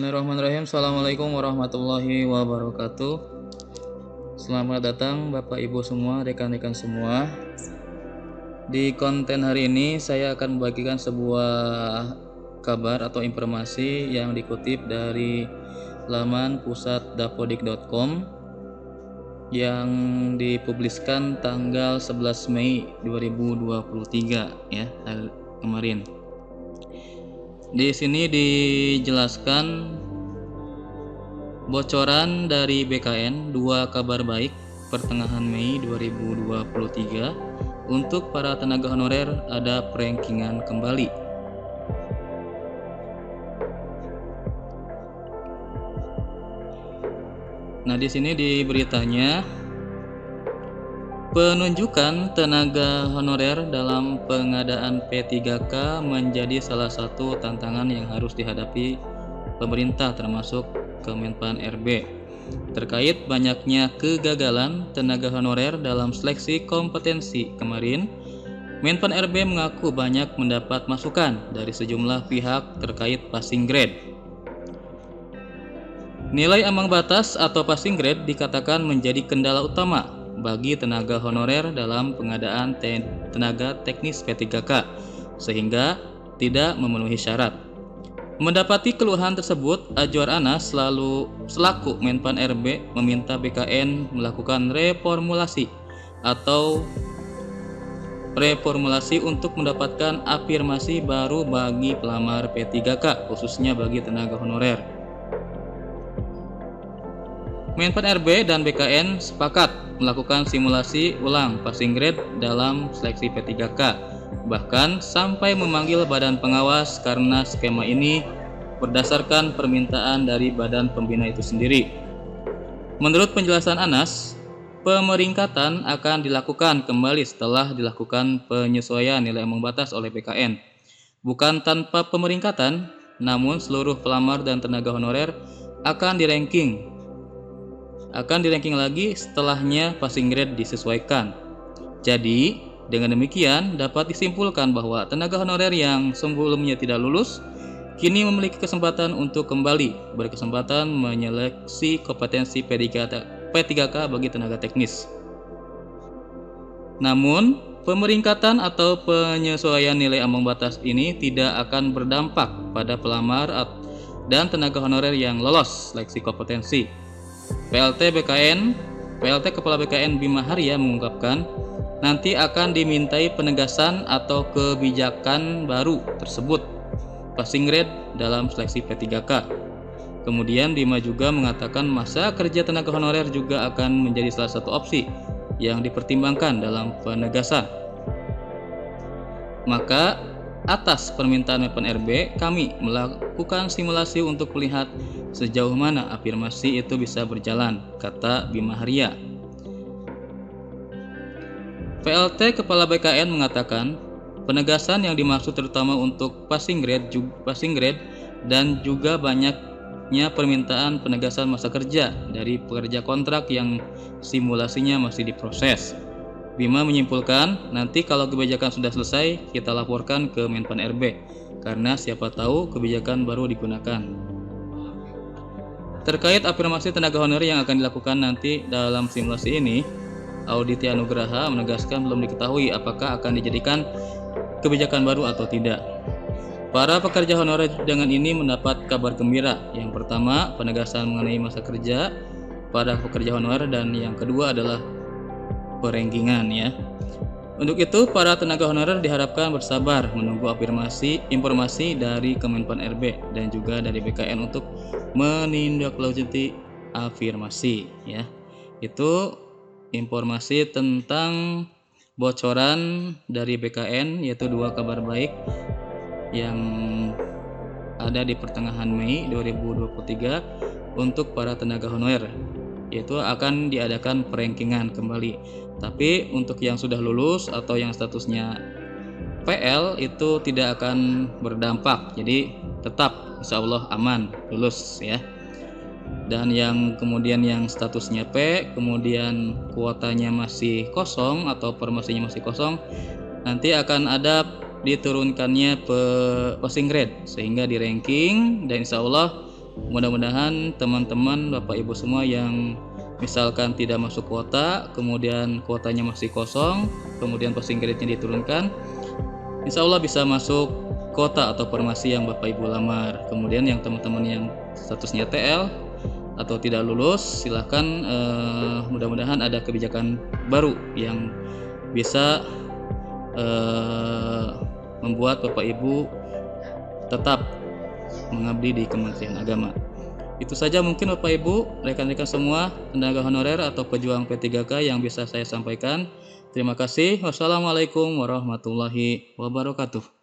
Bismillahirrahmanirrahim. Assalamualaikum warahmatullahi wabarakatuh. Selamat datang Bapak Ibu semua, rekan-rekan semua. Di konten hari ini saya akan membagikan sebuah kabar atau informasi yang dikutip dari laman pusatdapodik.com yang dipubliskan tanggal 11 Mei 2023 ya, kemarin. Di sini dijelaskan bocoran dari BKN 2 kabar baik pertengahan Mei 2023 untuk para tenaga honorer ada perankingan kembali. Nah, di sini di beritanya penunjukan tenaga honorer dalam pengadaan P3K menjadi salah satu tantangan yang harus dihadapi pemerintah termasuk Kemenpan RB. Terkait banyaknya kegagalan tenaga honorer dalam seleksi kompetensi kemarin, Menpan RB mengaku banyak mendapat masukan dari sejumlah pihak terkait passing grade. Nilai ambang batas atau passing grade dikatakan menjadi kendala utama bagi tenaga honorer dalam pengadaan tenaga teknis P3K sehingga tidak memenuhi syarat. Mendapati keluhan tersebut, Azwar Anas selaku Menpan RB meminta BKN melakukan reformulasi untuk mendapatkan afirmasi baru bagi pelamar P3K khususnya bagi tenaga honorer. Menpan RB dan BKN sepakat melakukan simulasi ulang passing grade dalam seleksi P3K, bahkan sampai memanggil badan pengawas karena skema ini berdasarkan permintaan dari badan pembina itu sendiri. Menurut penjelasan Anas, pemeringkatan akan dilakukan kembali setelah dilakukan penyesuaian nilai ambang batas oleh BKN. Bukan tanpa pemeringkatan, namun seluruh pelamar dan tenaga honorer akan di-ranking lagi setelahnya passing grade disesuaikan. Jadi, dengan demikian dapat disimpulkan bahwa tenaga honorer yang sebelumnya tidak lulus kini memiliki kesempatan untuk kembali berkesempatan menyeleksi kompetensi P3K bagi tenaga teknis. Namun, pemeringkatan atau penyesuaian nilai ambang batas ini tidak akan berdampak pada pelamar dan tenaga honorer yang lolos seleksi kompetensi. PLT Kepala BKN Bima Haria mengungkapkan, nanti akan dimintai penegasan atau kebijakan baru tersebut passing grade dalam seleksi P3K. Kemudian Bima juga mengatakan masa kerja tenaga honorer juga akan menjadi salah satu opsi yang dipertimbangkan dalam penegasan. Maka atas permintaan Menpan RB, kami melakukan simulasi untuk melihat sejauh mana afirmasi itu bisa berjalan, kata Bima Haria. PLT Kepala BKN mengatakan, penegasan yang dimaksud terutama untuk passing grade dan juga banyaknya permintaan penegasan masa kerja dari pekerja kontrak yang simulasinya masih diproses. Bima menyimpulkan, nanti kalau kebijakan sudah selesai, kita laporkan ke Menpan RB, karena siapa tahu kebijakan baru digunakan. Terkait afirmasi tenaga honorer yang akan dilakukan nanti dalam simulasi ini, Auditya Nugraha menegaskan belum diketahui apakah akan dijadikan kebijakan baru atau tidak. Para pekerja honorer dengan ini mendapat kabar gembira. Yang pertama, penegasan mengenai masa kerja para pekerja honorer, dan yang kedua adalah perenggingan ya. Untuk itu, para tenaga honorer diharapkan bersabar menunggu informasi dari Kemenpan RB dan juga dari BKN untuk menindaklanjuti afirmasi ya. Itu informasi tentang bocoran dari BKN, yaitu 2 kabar baik yang ada di pertengahan Mei 2023 untuk para tenaga honorer, yaitu akan diadakan perankingan kembali. Tapi untuk yang sudah lulus atau yang statusnya PL itu tidak akan berdampak, jadi tetap insya Allah aman lulus ya. Dan yang kemudian yang statusnya P, kemudian kuotanya masih kosong atau formasinya masih kosong, nanti akan ada diturunkannya passing grade sehingga di ranking, dan insya Allah Mudah-mudahan teman-teman Bapak Ibu semua yang misalkan tidak masuk kuota, kemudian kuotanya masih kosong, kemudian passing grade-nya diturunkan, insya Allah bisa masuk kuota atau formasi yang Bapak Ibu lamar. Kemudian yang teman-teman yang statusnya TL atau tidak lulus, silahkan mudah-mudahan ada kebijakan baru yang bisa membuat Bapak Ibu tetap mengabdi di Kementerian Agama. Itu saja mungkin Bapak Ibu, rekan-rekan semua tenaga honorer atau pejuang P3K yang bisa saya sampaikan. Terima kasih. Wassalamualaikum warahmatullahi wabarakatuh.